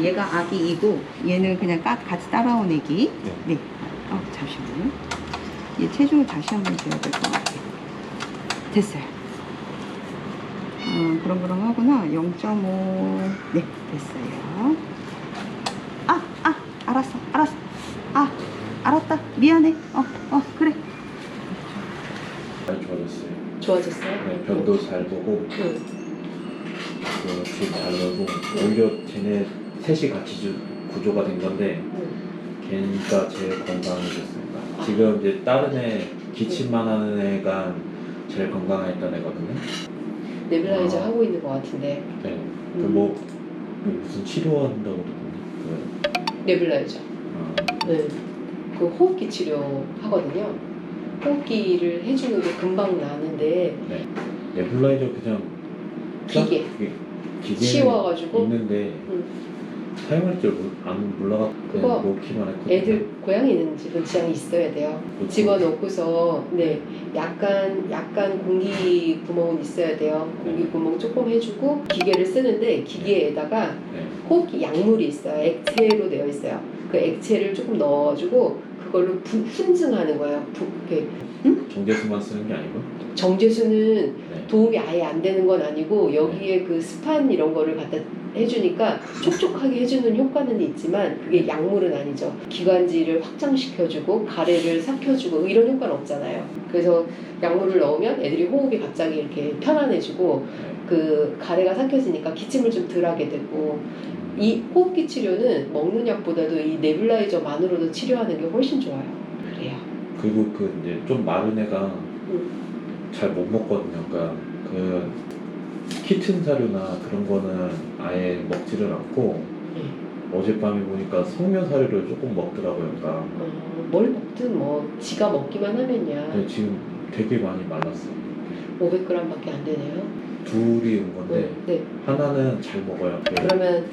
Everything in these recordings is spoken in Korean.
얘가 아기이고 얘는 그냥 같이 따라온 애기. 네. 네. 잠시만요. 얘 체중을 다시 한번 재야 될 것 같아요. 됐어요. 그럼 하구나. 0.5. 네, 됐어요. 알았어. 알았다. 미안해. 그래. 많이 좋아졌어요. 좋아졌어요? 네, 변도 잘 보고 잘 놀고 오히려 쟤네 셋이 같이 구조가 된 건데 걔가 제일 건강해졌습니다. 지금 이제 다른 애 기침만 하는 애가 제일 건강했던 애거든요. 네뷸라이저 하고 있는 것 같은데. 네. 무슨 치료한다고 그러던데. 네뷸라이저. 네. 그 호흡기 치료 하거든요. 호흡기를 해주는 게 금방 나는데. 네. 네뷸라이저 그냥 기계 씌워가지고 있는데 사용할 줄 안 몰라갖고 그거 놓기만 했거든요. 애들 고양이 있는 집은 지장이 있어야 돼요. 집어넣고서 약간 공기 구멍은 있어야 돼요. 공기 구멍 조금 해주고 기계를 쓰는데 기계에다가 호흡기 약물이 있어요. 액체로 되어 있어요. 그 액체를 조금 넣어주고 그걸로 훈증하는 거예요. 정제수만 쓰는 게 아니고? 정제수는 도움이 아예 안 되는 건 아니고 여기에 그 스판 이런 거를 갖다 해주니까 촉촉하게 해주는 효과는 있지만 그게 약물은 아니죠. 기관지를 확장시켜주고 가래를 삭혀주고 이런 효과는 없잖아요. 그래서 약물을 넣으면 애들이 호흡이 갑자기 이렇게 편안해지고 그 가래가 삭혀지니까 기침을 좀 덜 하게 되고 이 호흡기 치료는 먹는 약보다도 이 네뷸라이저만으로도 치료하는 게 훨씬 좋아요. 그래요. 그리고 이제 좀 마른 애가 잘 못 먹거든요. 그러니까 키튼 사료나 그런 거는 아예 먹지를 않고 어젯밤에 보니까 석면 사료를 조금 먹더라고요. 그러니까 뭘 먹든 지가 먹기만 하면야. 네, 지금 되게 많이 말랐어요. 500g밖에 안 되네요. 둘이 온 건데 하나는 잘 먹어요. 그러면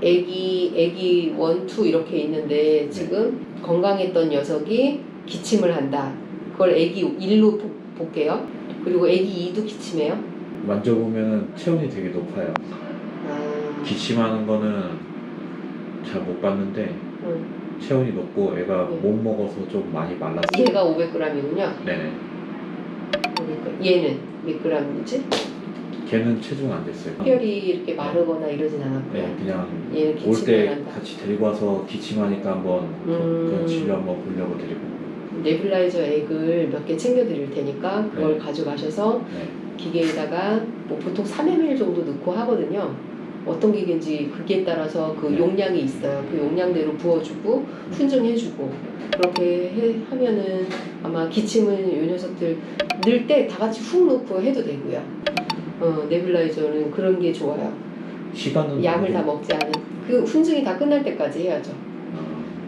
애기 1, 2 이렇게 있는데 지금 건강했던 녀석이 기침을 한다. 그걸 애기 1로 볼게요. 그리고 애기 2도 기침해요. 만져보면 체온이 되게 높아요. 기침하는 거는 잘 못 봤는데 체온이 높고 애가 못 먹어서 좀 많이 말랐어요. 얘가 500g이군요. 네네. 얘는 몇 g이지? 걔는 체중 안 됐어요. 특별히 이렇게 마르거나 이러진 않았고요. 네, 그냥 얘는 올 때 한다. 같이 데리고 와서 기침하니까 한번 그냥 진료 한번 보려고 데리고. 네뷸라이저 액을 몇 개 챙겨 드릴 테니까 그걸 가져가셔서 기계에다가 보통 3ml 정도 넣고 하거든요. 어떤 기계인지 그게 따라서 그 용량이 있어요. 그 용량대로 부어주고 훈증해주고 그렇게 하면은 아마 기침은 이 녀석들 넣을 때 다 같이 훅 넣고 해도 되고요. 네뷸라이저는 그런 게 좋아요. 시간은 약을 다 먹지 않은 그 훈증이 다 끝날 때까지 해야죠.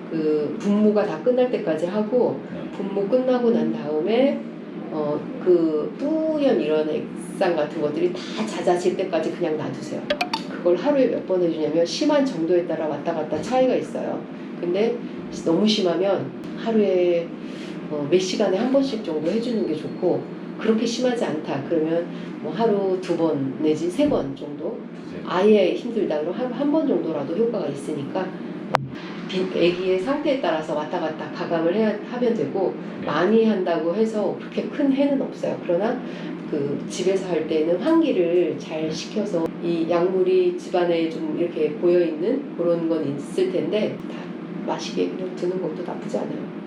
그 분무가 다 끝날 때까지 하고 분무 끝나고 난 다음에 그 뿌연 이런 액상 같은 것들이 다 잦아질 때까지 그냥 놔두세요. 그걸 하루에 몇 번 해주냐면 심한 정도에 따라 왔다 갔다 차이가 있어요. 근데 너무 심하면 하루에 몇 시간에 한 번씩 정도 해주는 게 좋고 그렇게 심하지 않다 그러면 하루 2번 내지 3번 정도 아예 힘들다 그러면 하루 1번 정도라도 효과가 있으니까 애기의 상태에 따라서 왔다 갔다 가감을 하면 되고 많이 한다고 해서 그렇게 큰 해는 없어요. 그러나 그 집에서 할 때는 환기를 잘 시켜서 이 약물이 집안에 좀 이렇게 고여 있는 그런 건 있을 텐데 다 마시게 그냥 두는 것도 나쁘지 않아요.